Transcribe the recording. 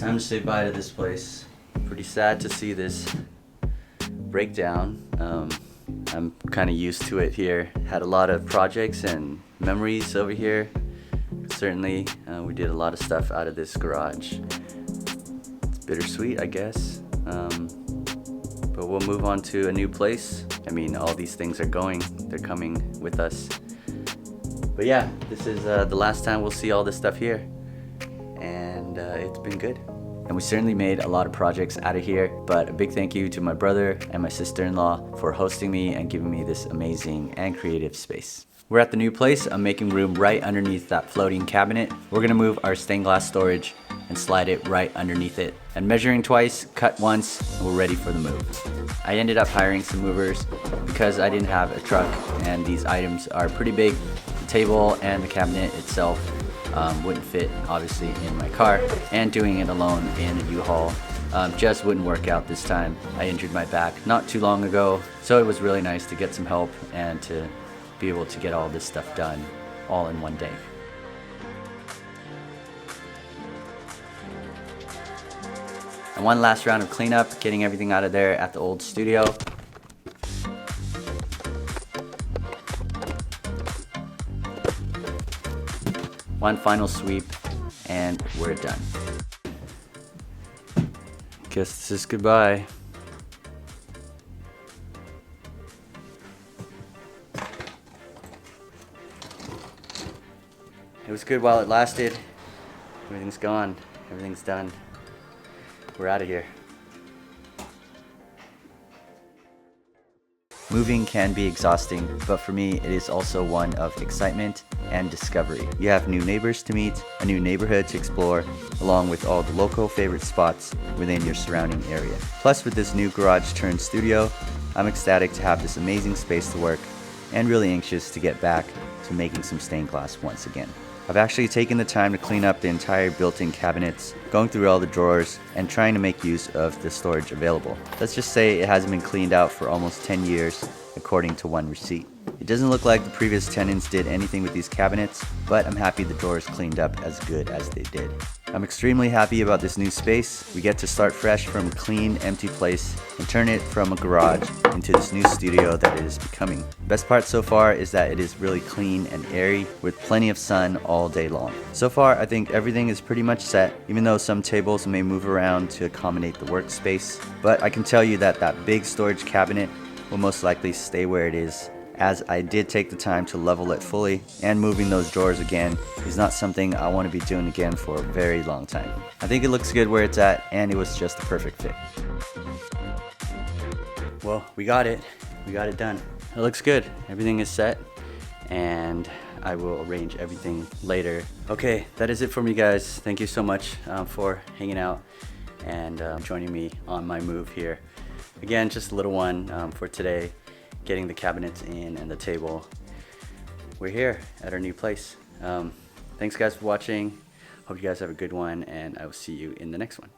time to say bye to this place. Pretty sad to see this breakdown. I'm kind of used to it here. Had a lot of projects and memories over here. Certainly, we did a lot of stuff out of this garage. It's bittersweet, I guess. But we'll move on to a new place. I mean, all these things are going. They're coming with us. But yeah, this is the last time we'll see all this stuff here. And it's been good. And we certainly made a lot of projects out of here, but a big thank you to my brother and my sister-in-law for hosting me and giving me this amazing and creative space. We're at the new place. I'm making room right underneath that floating cabinet. We're gonna move our stained glass storage and slide it right underneath it. And measuring twice, cut once, and we're ready for the move. I ended up hiring some movers because I didn't have a truck and these items are pretty big. The table and the cabinet itself wouldn't fit obviously in my car, and doing it alone in a U-Haul just wouldn't work out this time. I injured my back not too long ago, so it was really nice to get some help and to be able to get all this stuff done all in one day. And one last round of cleanup, getting everything out of there at the old studio. One final sweep, and we're done. Guess this is goodbye. It was good while it lasted. Everything's gone. Everything's done. We're out of here. Moving can be exhausting, but for me, it is also one of excitement and discovery. You have new neighbors to meet, a new neighborhood to explore, along with all the local favorite spots within your surrounding area. Plus, with this new garage turned studio, I'm ecstatic to have this amazing space to work and really anxious to get back to making some stained glass once again. I've actually taken the time to clean up the entire built-in cabinets, going through all the drawers, and trying to make use of the storage available. Let's just say it hasn't been cleaned out for almost 10 years, according to one receipt. It doesn't look like the previous tenants did anything with these cabinets, but I'm happy the drawers cleaned up as good as they did. I'm extremely happy about this new space. We get to start fresh from a clean, empty place and turn it from a garage into this new studio that it is becoming. The best part so far is that it is really clean and airy with plenty of sun all day long. So far, I think everything is pretty much set, even though some tables may move around to accommodate the workspace. But I can tell you that that big storage cabinet will most likely stay where it is, as I did take the time to level it fully, and moving those drawers again is not something I want to be doing again for a very long time. I think it looks good where it's at, and it was just the perfect fit. Well, we got it done. It looks good. Everything is set, and I will arrange everything later. Okay, that is it for me, guys. Thank you so much for hanging out and joining me on my move here. Again, just a little one for today, getting the cabinets in and the table. We're here at our new place. Thanks guys for watching. Hope you guys have a good one, and I will see you in the next one.